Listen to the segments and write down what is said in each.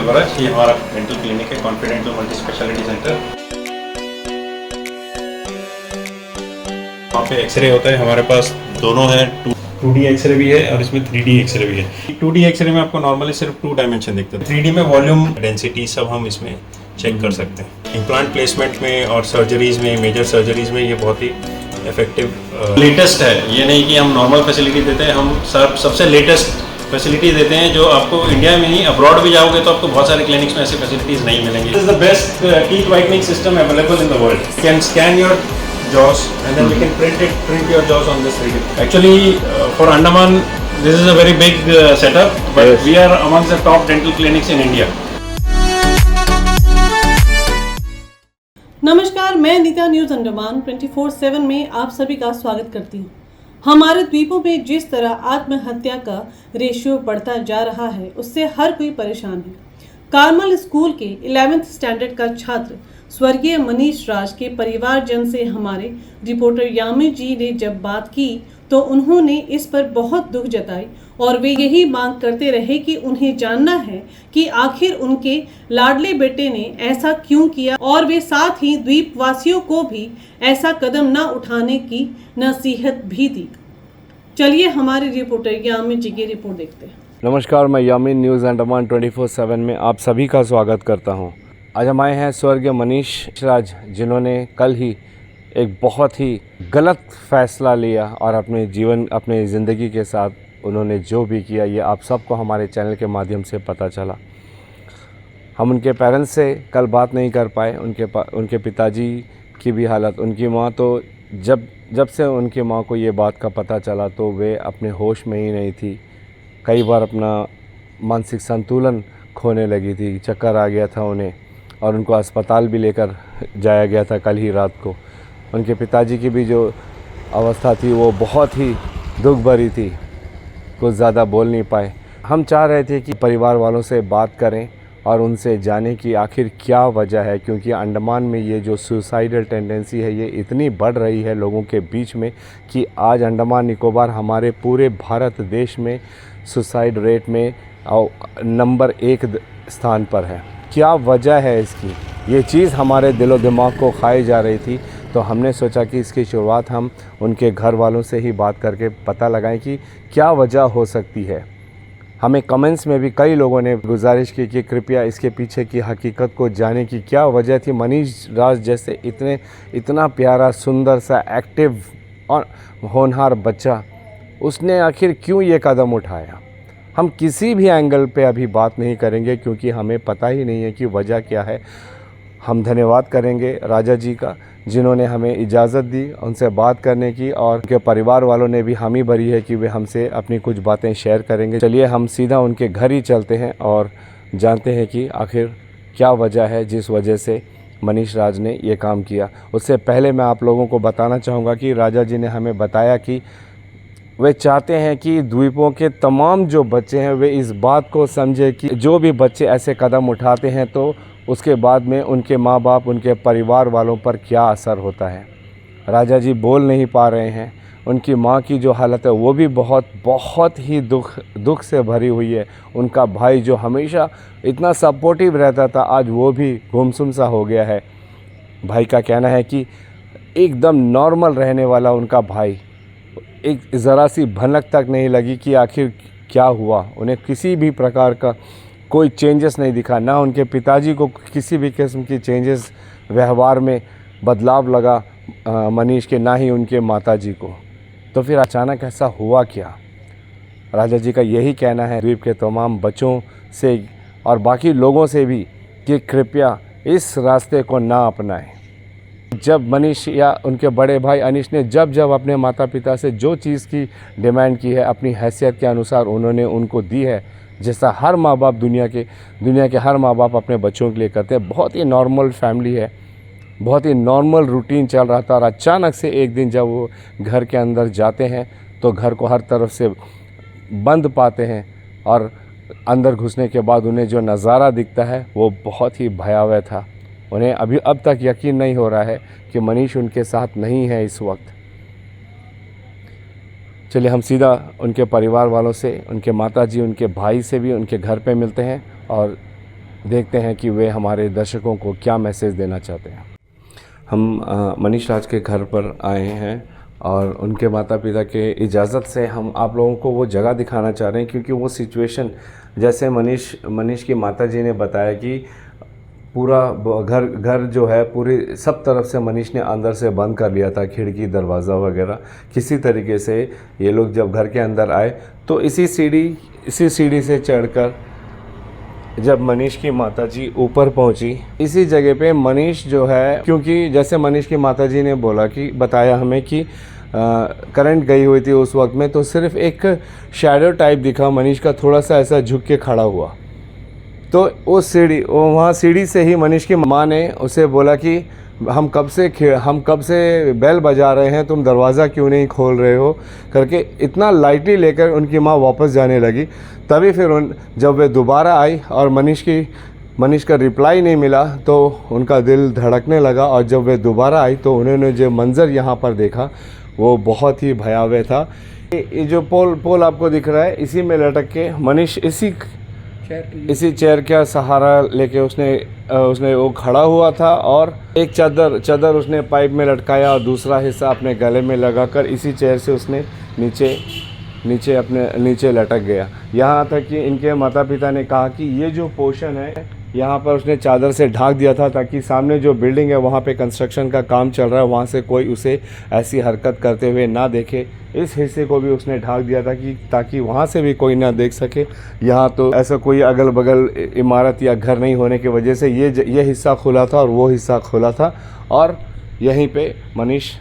सेल्वराज। ये हमारा dental clinic है, कॉन्फिडेंटल मल्टी स्पेशलिटी सेंटर। वहाँ पे एक्सरे होता है, हमारे पास दोनों है, 2D एक्सरे भी है और इसमें 3D एक्सरे भी है। 2D एक्सरे में आपको नॉर्मली सिर्फ 2 डायमेंशन दिखता है, 3D में वॉल्यूम, डेंसिटी सब हम इसमें चेक कर सकते हैं। इम्प्लांट प्लेसमेंट में और सर्जरीज में, मेजर सर्जरीज में ये बहुत ही इफेक्टिव लेटेस्ट है। ये नहीं कि हम नॉर्मल फैसिलिटी देते हैं, हम सबसे लेटेस्ट फैसिलिटी देते हैं जो आपको इंडिया में ही, अब्रॉड भी जाओगे तो आपको बहुत सारे क्लिनिक्स में ऐसी फैसिलिटीज नहीं मिलेंगी। This is the best teeth whitening system available in the world. You can scan your jaws and then we can print your jaws on this 3D. Actually, for Andaman, this is a very big setup, but yes, we are amongst the top dental clinics in India. नमस्कार, मैं Nita news Andaman 24/7 में आप सभी का स्वागत करती हूँ। हमारे द्वीपों में जिस तरह आत्महत्या का रेशियो बढ़ता जा रहा है, उससे हर कोई परेशान है। कार्मल स्कूल के 11th स्टैंडर्ड का छात्र स्वर्गीय मनीष राज के परिवारजन से हमारे रिपोर्टर यामी जी ने जब बात की तो उन्होंने इस पर बहुत दुख जताई और वे यही मांग करते रहे कि उन्हें जानना है कि आखिर उनके लाडले बेटे ने ऐसा क्यों किया, और वे साथ ही द्वीपवासियों को भी ऐसा कदम न उठाने की नसीहत भी दी। चलिए हमारे रिपोर्टर यामी जी की रिपोर्ट देखते हैं। नमस्कार, मैं यामीन न्यूज़ अंडमान 24/7 में आप सभी का स्वागत करता हूं। आज हम आए हैं स्वर्गीय मनीष राज, जिन्होंने कल ही एक बहुत ही गलत फैसला लिया और अपने ज़िंदगी के साथ उन्होंने जो भी किया, ये आप सबको हमारे चैनल के माध्यम से पता चला। हम उनके पेरेंट्स से कल बात नहीं कर पाए। उनके पिताजी की भी हालत, उनकी माँ तो जब से उनकी माँ को ये बात का पता चला तो वे अपने होश में ही नहीं थी। कई बार अपना मानसिक संतुलन खोने लगी थी, चक्कर आ गया था उन्हें और उनको अस्पताल भी लेकर जाया गया था कल ही रात को। उनके पिताजी की भी जो अवस्था थी वो बहुत ही दुख भरी थी, कुछ ज़्यादा बोल नहीं पाए। हम चाह रहे थे कि परिवार वालों से बात करें और उनसे जानें कि आखिर क्या वजह है, क्योंकि अंडमान में ये जो सुसाइडल टेंडेंसी है ये इतनी बढ़ रही है लोगों के बीच में कि आज अंडमान निकोबार हमारे पूरे भारत देश में सुसाइड रेट में नंबर 1 स्थान पर है। क्या वजह है इसकी? ये चीज़ हमारे दिलो दिमाग को खाई जा रही थी, तो हमने सोचा कि इसकी शुरुआत हम उनके घर वालों से ही बात करके पता लगाएं कि क्या वजह हो सकती है। हमें कमेंट्स में भी कई लोगों ने गुजारिश की कि कृपया इसके पीछे की हकीकत को जाने की क्या वजह थी। मनीष राज जैसे इतना प्यारा, सुंदर सा, एक्टिव और होनहार बच्चा, उसने आखिर क्यों ये कदम उठाया? हम किसी भी एंगल पे अभी बात नहीं करेंगे क्योंकि हमें पता ही नहीं है कि वजह क्या है। हम धन्यवाद करेंगे राजा जी का, जिन्होंने हमें इजाज़त दी उनसे बात करने की, और उनके परिवार वालों ने भी हामी भरी है कि वे हमसे अपनी कुछ बातें शेयर करेंगे। चलिए हम सीधा उनके घर ही चलते हैं और जानते हैं कि आखिर क्या वजह है जिस वजह से मनीष राज ने ये काम किया। उससे पहले मैं आप लोगों को बताना चाहूँगा कि राजा जी ने हमें बताया कि वे चाहते हैं कि द्वीपों के तमाम जो बच्चे हैं वे इस बात को समझे कि जो भी बच्चे ऐसे कदम उठाते हैं तो उसके बाद में उनके माँ बाप, उनके परिवार वालों पर क्या असर होता है। राजा जी बोल नहीं पा रहे हैं। उनकी माँ की जो हालत है वो भी बहुत ही दुख से भरी हुई है। उनका भाई जो हमेशा इतना सपोर्टिव रहता था, आज वो भी गुमसुम सा हो गया है। भाई का कहना है कि एकदम नॉर्मल रहने वाला उनका भाई, एक ज़रा सी भनक तक नहीं लगी कि आखिर क्या हुआ। उन्हें किसी भी प्रकार का कोई चेंजेस नहीं दिखा, ना उनके पिताजी को किसी भी किस्म की चेंजेस, व्यवहार में बदलाव लगा मनीष के, ना ही उनके माताजी को। तो फिर अचानक ऐसा हुआ क्या? राजा जी का यही कहना है द्वीप के तमाम बच्चों से और बाकी लोगों से भी कि कृपया इस रास्ते को ना अपनाएं। जब मनीष या उनके बड़े भाई अनीश ने जब अपने माता पिता से जो चीज़ की डिमांड की है, अपनी हैसियत के अनुसार उन्होंने उनको दी है, जैसा हर माँ बाप दुनिया के हर माँ बाप अपने बच्चों के लिए करते हैं। बहुत ही नॉर्मल फैमिली है, बहुत ही नॉर्मल रूटीन चल रहा था और अचानक से एक दिन जब वो घर के अंदर जाते हैं तो घर को हर तरफ से बंद पाते हैं और अंदर घुसने के बाद उन्हें जो नज़ारा दिखता है वो बहुत ही भयावह था। उन्हें अब तक यकीन नहीं हो रहा है कि मनीष उनके साथ नहीं है इस वक्त। चलिए हम सीधा उनके परिवार वालों से, उनके माताजी, उनके भाई से भी उनके घर पे मिलते हैं और देखते हैं कि वे हमारे दर्शकों को क्या मैसेज देना चाहते हैं। हम मनीष राज के घर पर आए हैं और उनके माता पिता के इजाज़त से हम आप लोगों को वो जगह दिखाना चाह रहे हैं, क्योंकि वो सिचुएशन जैसे मनीष की माताजी ने बताया कि पूरा घर जो है पूरी सब तरफ से मनीष ने अंदर से बंद कर लिया था, खिड़की दरवाज़ा वगैरह। किसी तरीके से ये लोग जब घर के अंदर आए तो इसी सीढ़ी से चढ़कर जब मनीष की माताजी ऊपर पहुंची, इसी जगह पे मनीष जो है, क्योंकि जैसे मनीष की माताजी ने बताया हमें कि करंट गई हुई थी उस वक्त में, तो सिर्फ एक शैडो टाइप दिखा मनीष का, थोड़ा सा ऐसा झुक के खड़ा हुआ। तो उस वहाँ सीढ़ी से ही मनीष की माँ ने उसे बोला कि हम कब से बेल बजा रहे हैं, तुम दरवाज़ा क्यों नहीं खोल रहे हो करके इतना लाइटली लेकर उनकी माँ वापस जाने लगी। तभी फिर जब वे दोबारा आई और मनीष का रिप्लाई नहीं मिला तो उनका दिल धड़कने लगा, और जब वे दोबारा आई तो उन्होंने जो मंज़र यहाँ पर देखा वो बहुत ही भयावह था। ये जो पोल आपको दिख रहा है, इसी में लटक के मनीष इसी चेयर का सहारा लेके उसने वो खड़ा हुआ था, और एक चादर उसने पाइप में लटकाया और दूसरा हिस्सा अपने गले में लगाकर इसी चेयर से उसने नीचे लटक गया। यहाँ तक कि इनके माता पिता ने कहा कि ये जो पोर्शन है यहाँ पर उसने चादर से ढक दिया था ताकि सामने जो बिल्डिंग है वहाँ पे कंस्ट्रक्शन का काम चल रहा है, वहाँ से कोई उसे ऐसी हरकत करते हुए ना देखे। इस हिस्से को भी उसने ढक दिया था ताकि वहाँ से भी कोई ना देख सके। यहाँ तो ऐसा कोई अगल बगल इमारत या घर नहीं होने की वजह से ये हिस्सा खुला था और वो हिस्सा खुला था, और यहीं पे मनीष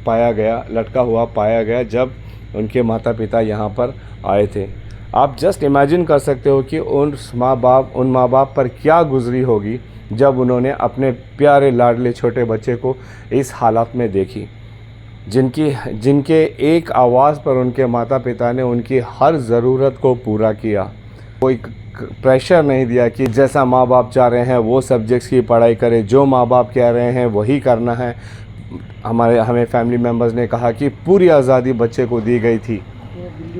लटका हुआ पाया गया जब उनके माता पिता यहाँ पर आए थे। आप जस्ट इमेजिन कर सकते हो कि उन माँ बाप पर क्या गुजरी होगी जब उन्होंने अपने प्यारे लाडले छोटे बच्चे को इस हालत में देखी, जिनके एक आवाज़ पर उनके माता पिता ने उनकी हर ज़रूरत को पूरा किया। कोई प्रेशर नहीं दिया कि जैसा माँ बाप चाह रहे हैं वो सब्जेक्ट्स की पढ़ाई करें, जो माँ बाप कह रहे हैं वही करना है। हमें फैमिली मेम्बर्स ने कहा कि पूरी आज़ादी बच्चे को दी गई थी।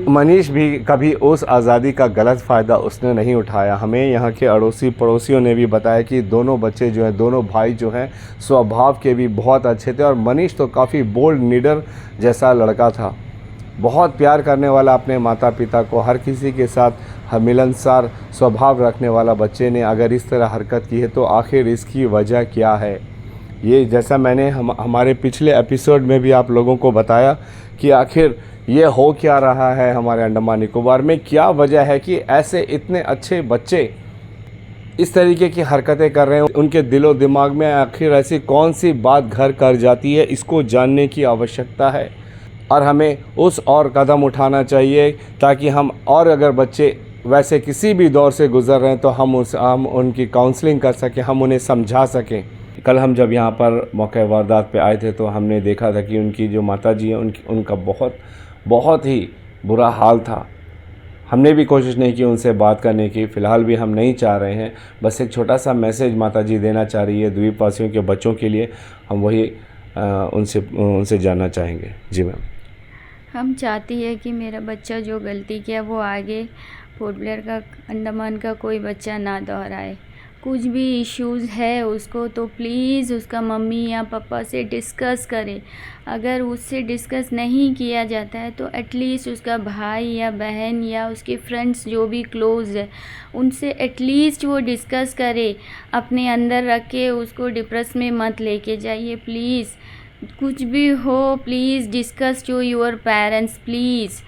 मनीष भी कभी उस आज़ादी का गलत फ़ायदा उसने नहीं उठाया। हमें यहाँ के अड़ोसी पड़ोसियों ने भी बताया कि दोनों बच्चे जो हैं, दोनों भाई जो हैं, स्वभाव के भी बहुत अच्छे थे, और मनीष तो काफ़ी बोल्ड नीडर जैसा लड़का था, बहुत प्यार करने वाला अपने माता पिता को, हर किसी के साथ मिलनसार स्वभाव रखने वाला बच्चे ने अगर इस तरह हरकत की है तो आखिर इसकी वजह क्या है। ये जैसा मैंने हमारे पिछले एपिसोड में भी आप लोगों को बताया कि आखिर ये हो क्या रहा है हमारे अंडमान निकोबार में, क्या वजह है कि ऐसे इतने अच्छे बच्चे इस तरीके की हरकतें कर रहे हैं। उनके दिलो दिमाग में आखिर ऐसी कौन सी बात घर कर जाती है, इसको जानने की आवश्यकता है, और हमें उस और कदम उठाना चाहिए ताकि हम, और अगर बच्चे वैसे किसी भी दौर से गुज़र रहे हैं तो हम उनकी काउंसलिंग कर सकें, हम उन्हें समझा सकें। कल हम जब यहाँ पर मौके वारदात पे आए थे तो हमने देखा था कि उनकी जो माताजी हैं उनका बहुत ही बुरा हाल था। हमने भी कोशिश नहीं की उनसे बात करने की, फ़िलहाल भी हम नहीं चाह रहे हैं। बस एक छोटा सा मैसेज माताजी देना चाह रही है द्वीपवासियों के बच्चों के लिए, हम वही उनसे जानना चाहेंगे। जी मैम। हम चाहती है कि मेरा बच्चा जो गलती किया वो आगे पोर्ट ब्लेयर का, अंडमान का कोई बच्चा ना दोहराए। कुछ भी इश्यूज़ है उसको तो प्लीज़ उसका मम्मी या पापा से डिस्कस करे। अगर उससे डिस्कस नहीं किया जाता है तो एटलीस्ट उसका भाई या बहन या उसके फ्रेंड्स जो भी क्लोज़ है उनसे एटलीस्ट वो डिस्कस करे। अपने अंदर रख के उसको डिप्रेस में मत लेके जाइए प्लीज़। कुछ भी हो please discuss to your parents please.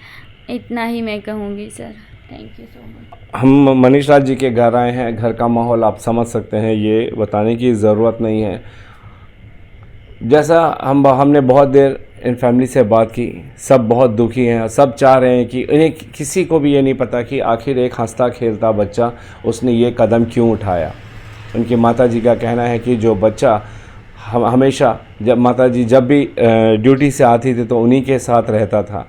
इतना ही मैं कहूँगी sir. Thank you so much. हम मनीष राज जी के घर आए हैं। घर का माहौल आप समझ सकते हैं, ये बताने की ज़रूरत नहीं है। जैसा हमने बहुत देर इन फैमिली से बात की, सब बहुत दुखी हैं, सब चाह रहे हैं कि इन्हें, किसी को भी ये नहीं पता कि आखिर एक हंसता खेलता बच्चा उसने ये कदम क्यों उठाया। उनकी माताजी का कहना है कि जो बच्चा हमेशा जब माताजी जब भी ड्यूटी से आती थी तो उन्हीं के साथ रहता था।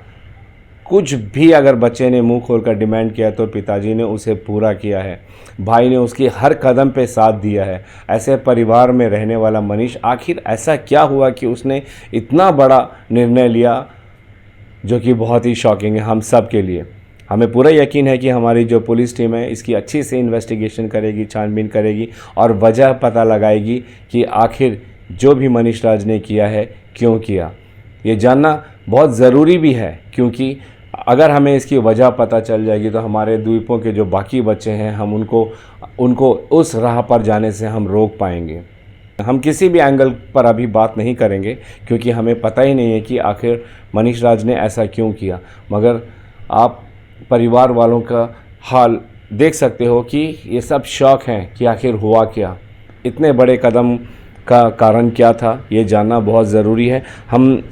कुछ भी अगर बच्चे ने मुंह खोलकर डिमांड किया तो पिताजी ने उसे पूरा किया है। भाई ने उसकी हर कदम पे साथ दिया है। ऐसे परिवार में रहने वाला मनीष आखिर ऐसा क्या हुआ कि उसने इतना बड़ा निर्णय लिया, जो कि बहुत ही शॉकिंग है हम सब के लिए। हमें पूरा यकीन है कि हमारी जो पुलिस टीम है इसकी अच्छी से इन्वेस्टिगेशन करेगी, छानबीन करेगी और वजह पता लगाएगी कि आखिर जो भी मनीष राज ने किया है क्यों किया। ये जानना बहुत ज़रूरी भी है, क्योंकि अगर हमें इसकी वजह पता चल जाएगी तो हमारे द्वीपों के जो बाकी बच्चे हैं हम उनको उस राह पर जाने से हम रोक पाएंगे। हम किसी भी एंगल पर अभी बात नहीं करेंगे क्योंकि हमें पता ही नहीं है कि आखिर मनीष राज ने ऐसा क्यों किया, मगर आप परिवार वालों का हाल देख सकते हो कि ये सब शौक हैं कि आखिर हुआ क्या, इतने बड़े कदम का कारण क्या था, ये जानना बहुत ज़रूरी है। हम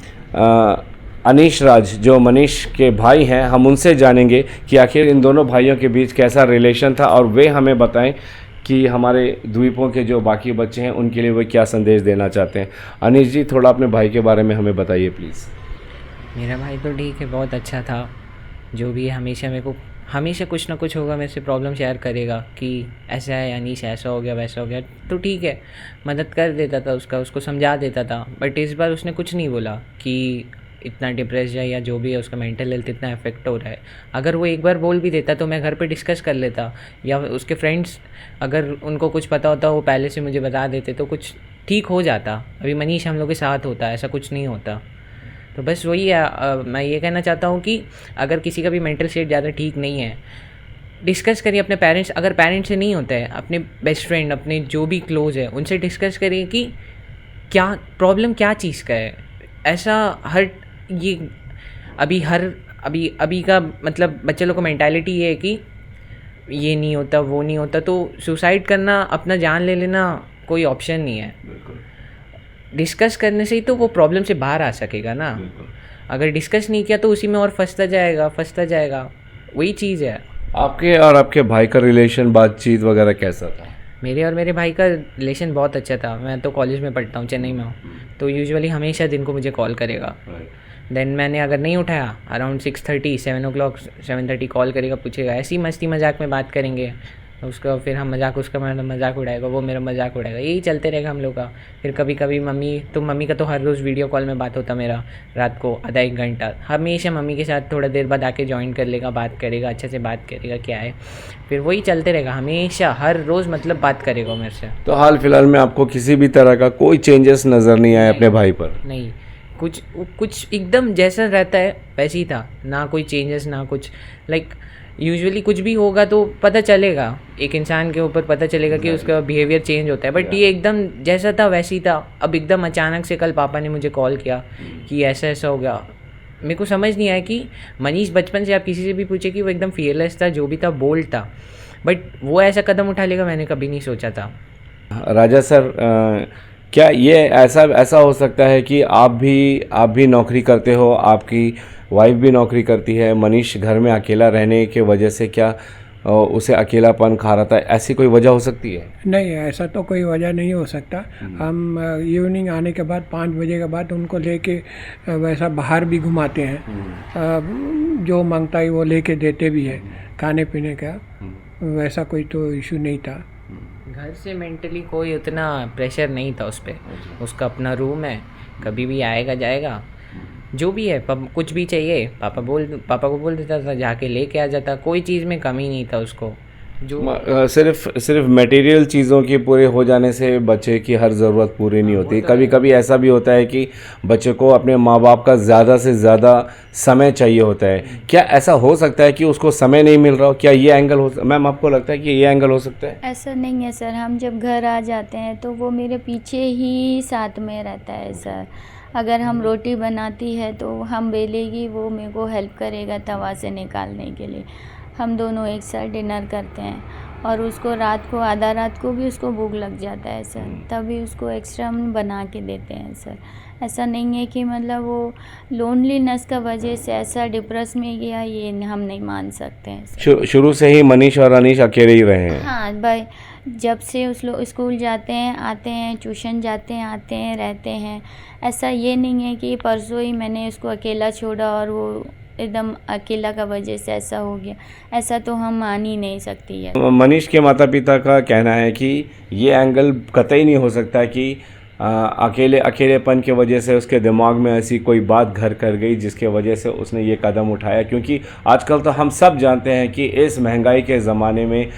अनीश राज जो मनीष के भाई हैं, हम उनसे जानेंगे कि आखिर इन दोनों भाइयों के बीच कैसा रिलेशन था और वे हमें बताएं कि हमारे द्वीपों के जो बाकी बच्चे हैं उनके लिए वे क्या संदेश देना चाहते हैं। अनीश जी, थोड़ा अपने भाई के बारे में हमें बताइए प्लीज़। मेरा भाई तो ठीक है, बहुत अच्छा था। जो भी है हमेशा मेरे को हमेशा कुछ ना कुछ होगा, मेरे से प्रॉब्लम शेयर करेगा कि ऐसा है अनीश, ऐसा हो गया वैसा हो गया, तो ठीक है मदद कर देता था उसको समझा देता था। बट इस बार उसने कुछ नहीं बोला कि इतना डिप्रेस है या जो भी है उसका मेंटल हेल्थ इतना इफेक्ट हो रहा है। अगर वो एक बार बोल भी देता तो मैं घर पे डिस्कस कर लेता, या उसके फ्रेंड्स अगर उनको कुछ पता होता वो पहले से मुझे बता देते तो कुछ ठीक हो जाता। अभी मनीष हम लोग के साथ होता, ऐसा कुछ नहीं होता। तो बस वही है, मैं ये कहना चाहता हूँ कि अगर किसी का भी मेंटल स्टेट ज़्यादा ठीक नहीं है, डिस्कस करिए अपने पेरेंट्स, अगर पेरेंट्स से नहीं होता है अपने बेस्ट फ्रेंड, अपने जो भी क्लोज है उनसे डिस्कस करिए कि क्या प्रॉब्लम क्या चीज़ का है। ऐसा अभी का मतलब बच्चे लोग को मेंटालिटी ये है कि ये नहीं होता वो नहीं होता, तो सुसाइड करना, अपना जान ले लेना कोई ऑप्शन नहीं है। डिस्कस करने से ही तो वो प्रॉब्लम से बाहर आ सकेगा ना। अगर डिस्कस नहीं किया तो उसी में और फंसता जाएगा। वही चीज़ है। आपके और आपके भाई का रिलेशन, बातचीत वगैरह कैसा था? मेरे और मेरे भाई का रिलेशन बहुत अच्छा था। मैं तो कॉलेज में पढ़ता हूँ, चेन्नई में हूँ, तो यूजुअली हमेशा दिन को मुझे कॉल करेगा। देन मैंने अगर नहीं उठाया अराउंड 6:30 7 o'clock 7:30 कॉल करेगा, पूछेगा, ऐसी मस्ती मजाक में बात करेंगे उसका, फिर हम उसका मजाक उड़ाएगा, वो मेरा मजाक उड़ाएगा, यही चलते रहेगा हम लोग का। फिर कभी कभी मम्मी का तो हर रोज़ वीडियो कॉल में बात होता मेरा, रात को आधा 1 घंटा हमेशा मम्मी के साथ थोड़ा देर बाद आके ज्वाइन कर लेगा, बात करेगा, अच्छे से बात करेगा क्या है, फिर वही चलते रहेगा हमेशा, हर रोज़ मतलब बात करेगा मेरे से। तो हाल फिलहाल में आपको किसी भी तरह का कोई चेंजेस नज़र नहीं आया अपने भाई पर? नहीं, कुछ एकदम जैसा रहता है वैसे ही था, ना कोई चेंजेस ना कुछ। लाइक यूजुअली कुछ भी होगा तो पता चलेगा, एक इंसान के ऊपर पता चलेगा कि उसका बिहेवियर चेंज होता है, बट ये एकदम जैसा था वैसे ही था। अब एकदम अचानक से कल पापा ने मुझे कॉल किया कि ऐसा हो गया। मेरे को समझ नहीं आया कि मनीष बचपन से आप किसी से भी पूछे कि वो एकदम फियरलेस था, जो भी था बोल्ड था, बट वो ऐसा कदम उठा लेगा मैंने कभी नहीं सोचा था। राजा सर, क्या ये ऐसा हो सकता है कि आप भी नौकरी करते हो, आपकी वाइफ भी नौकरी करती है, मनीष घर में अकेला रहने के वजह से क्या उसे अकेलापन खा रहा था, ऐसी कोई वजह हो सकती है? नहीं, ऐसा तो कोई वजह नहीं हो सकता। हम इवनिंग आने के बाद 5 बजे के बाद उनको लेके वैसा बाहर भी घुमाते हैं, जो मांगता है वो लेके देते भी है, खाने पीने का वैसा कोई तो इशू नहीं था। घर से मेंटली कोई उतना प्रेशर नहीं था उस पर, उसका अपना रूम है, कभी भी आएगा जाएगा, जो भी है कुछ भी चाहिए पापा को बोल देता था, जाके लेके आ जाता, कोई चीज़ में कमी नहीं था उसको। जो सिर्फ मटेरियल चीज़ों के पूरे हो जाने से बच्चे की हर ज़रूरत पूरी नहीं होती। कभी कभी ऐसा भी होता है कि बच्चे को अपने माँ बाप का ज़्यादा से ज़्यादा समय चाहिए होता है। क्या ऐसा हो सकता है कि उसको समय नहीं मिल रहा हो? क्या ये एंगल हो, मैम आपको लगता है कि ये एंगल हो सकता है? ऐसा नहीं है सर, हम जब घर आ जाते हैं तो वो मेरे पीछे ही साथ में रहता है सर। अगर हम रोटी बनाती है तो हम बेलेगी, वो मेरे को हेल्प करेगा तवा से निकालने के लिए। हम दोनों एक साथ डिनर करते हैं और उसको आधा रात को भी उसको भूख लग जाता है सर, तभी उसको एक्स्ट्रा हम बना के देते हैं सर। ऐसा नहीं है कि मतलब वो लोनलीनेस का वजह से ऐसा डिप्रेस में गया, ये हम नहीं मान सकते हैं। शुरू से ही मनीष और अनीश अकेले ही रहे हैं? हाँ भाई, जब से उस लोग स्कूल जाते हैं, आते हैं, ट्यूशन जाते हैं, आते हैं, रहते हैं। ऐसा ये नहीं है कि परसों ही मैंने उसको अकेला छोड़ा और वो एकदम अकेला का वजह से ऐसा हो गया, ऐसा तो हम मान ही नहीं सकती है। मनीष के माता पिता का कहना है कि ये एंगल कतई नहीं हो सकता कि अकेलेपन की वजह से उसके दिमाग में ऐसी कोई बात घर कर गई जिसके वजह से उसने ये कदम उठाया। क्योंकि आजकल तो हम सब जानते हैं कि इस महंगाई के ज़माने में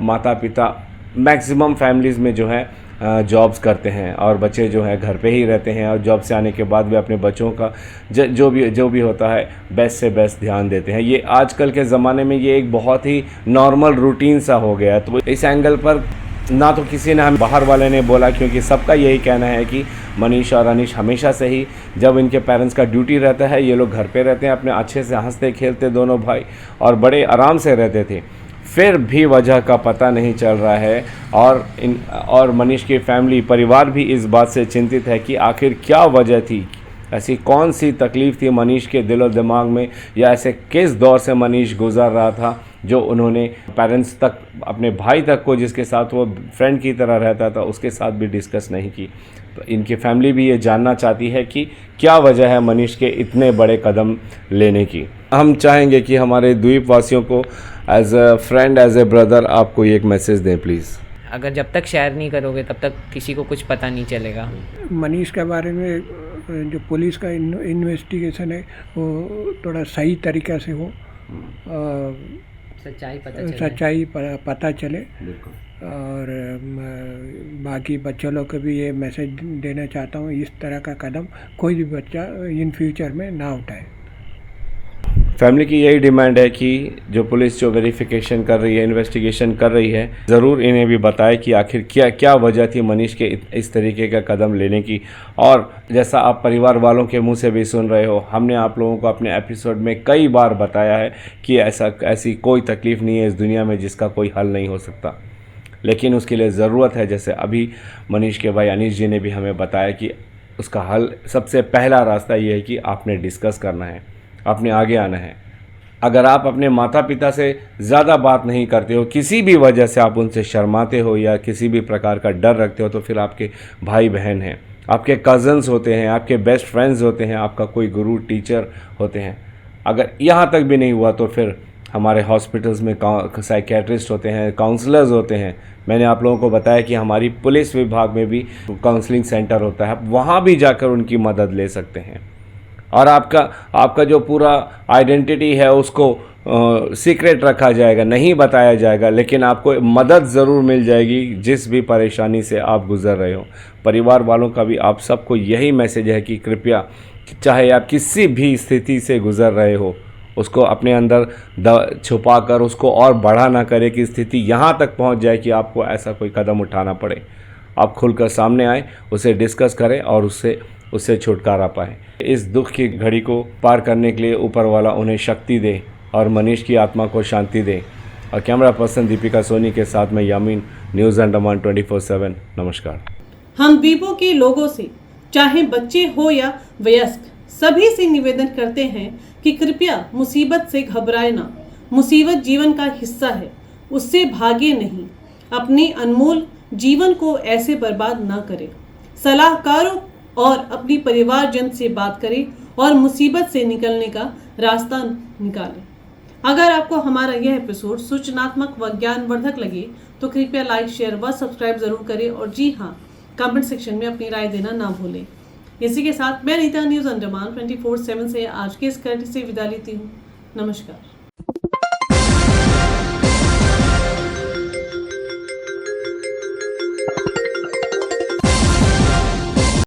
माता पिता मैक्सिमम फैमिलीज़ में जो है जॉब्स करते हैं और बच्चे जो है घर पे ही रहते हैं और जॉब से आने के बाद वे अपने बच्चों का जो भी होता है बेस्ट से बेस्ट ध्यान देते हैं। ये आजकल के ज़माने में ये एक बहुत ही नॉर्मल रूटीन सा हो गया। तो इस एंगल पर ना तो किसी ने हम बाहर वाले ने बोला, क्योंकि सबका यही कहना है कि मनीष और अनीश हमेशा से ही जब इनके पेरेंट्स का ड्यूटी रहता है ये लोग घर पे रहते हैं, अपने अच्छे से हंसते खेलते दोनों भाई और बड़े आराम से रहते थे। फिर भी वजह का पता नहीं चल रहा है और मनीष की फैमिली परिवार भी इस बात से चिंतित है कि आखिर क्या वजह थी, ऐसी कौन सी तकलीफ़ थी मनीष के दिलो दिमाग में, या ऐसे किस दौर से मनीष गुज़र रहा था जो उन्होंने पेरेंट्स तक, अपने भाई तक को जिसके साथ वो फ्रेंड की तरह रहता था उसके साथ भी डिस्कस नहीं की। तो इनकी फैमिली भी ये जानना चाहती है कि क्या वजह है मनीष के इतने बड़े कदम लेने की। हम चाहेंगे कि हमारे द्वीप वासियों को as a friend, as a brother आप कोई एक मैसेज दें प्लीज़। अगर जब तक शेयर नहीं करोगे तब तक किसी को कुछ पता नहीं चलेगा। मनीष के बारे में जो पुलिस का इन्वेस्टिगेशन है वो थोड़ा सही तरीक़ा से हो, सच्चाई पता चले। और बाकी बच्चों लोग को भी ये मैसेज देना चाहता हूँ, इस तरह का कदम कोई भी बच्चा इन फ्यूचर में ना उठाए। फैमिली की यही डिमांड है कि जो पुलिस जो वेरिफिकेशन कर रही है, इन्वेस्टिगेशन कर रही है, ज़रूर इन्हें भी बताए कि आखिर क्या वजह थी मनीष के इस तरीके का कदम लेने की। और जैसा आप परिवार वालों के मुंह से भी सुन रहे हो, हमने आप लोगों को अपने एपिसोड में कई बार बताया है कि ऐसी कोई तकलीफ़ नहीं है इस दुनिया में जिसका कोई हल नहीं हो सकता, लेकिन उसके लिए ज़रूरत है, जैसे अभी मनीष के भाई अनीश जी ने भी हमें बताया कि उसका हल, सबसे पहला रास्ता ये है कि आपने डिस्कस करना है, आपने आगे आना है। अगर आप अपने माता पिता से ज़्यादा बात नहीं करते हो, किसी भी वजह से आप उनसे शर्माते हो या किसी भी प्रकार का डर रखते हो, तो फिर आपके भाई बहन हैं, आपके कज़न्स होते हैं, आपके बेस्ट फ्रेंड्स होते हैं, आपका कोई गुरु टीचर होते हैं। अगर यहाँ तक भी नहीं हुआ तो फिर हमारे हॉस्पिटल्स में साइकेट्रिस्ट होते हैं, काउंसलर्स होते हैं। मैंने आप लोगों को बताया कि हमारी पुलिस विभाग में भी काउंसलिंग सेंटर होता है, वहाँ भी जाकर उनकी मदद ले सकते हैं। और आपका जो पूरा आइडेंटिटी है उसको सीक्रेट रखा जाएगा, नहीं बताया जाएगा, लेकिन आपको मदद ज़रूर मिल जाएगी जिस भी परेशानी से आप गुज़र रहे हो। परिवार वालों का भी आप सबको यही मैसेज है कि कृपया, चाहे आप किसी भी स्थिति से गुज़र रहे हो, उसको अपने अंदर छुपा कर उसको और बड़ा ना करे कि स्थिति यहाँ तक पहुँच जाए कि आपको ऐसा कोई कदम उठाना पड़े। आप खुलकर सामने आए, उसे डिस्कस करें और उससे छुटकारा पाएँ। इस दुख की घड़ी को पार करने के लिए ऊपर वाला उन्हें शक्ति दे और मनीष की आत्मा को शांति दे। और कैमरा पर्सन दीपिका सोनी के साथ में यामीन, न्यूज़ अंडमान 24/7। नमस्कार। हम द्वीपों के लोगों से, चाहे बच्चे हो या वयस्क, सभी से निवेदन करते हैं कि कृपया मुसीबत से घबराए ना। मुसीबत जीवन का हिस्सा है, उससे भागे नहीं। अपने अनमोल जीवन को ऐसे बर्बाद ना करें। सलाहकारों और अपनी परिवारजन से बात करें और मुसीबत से निकलने का रास्ता निकालें। अगर आपको हमारा यह एपिसोड सूचनात्मक व ज्ञानवर्धक लगे तो कृपया लाइक, शेयर व सब्सक्राइब जरूर करें। और जी हाँ, कमेंट सेक्शन में अपनी राय देना ना भूलें। इसी के साथ मैं नीता न्यूज़ अंडमान 24/7 से आज के इस कड़ी से विदा लेती हूँ। नमस्कार।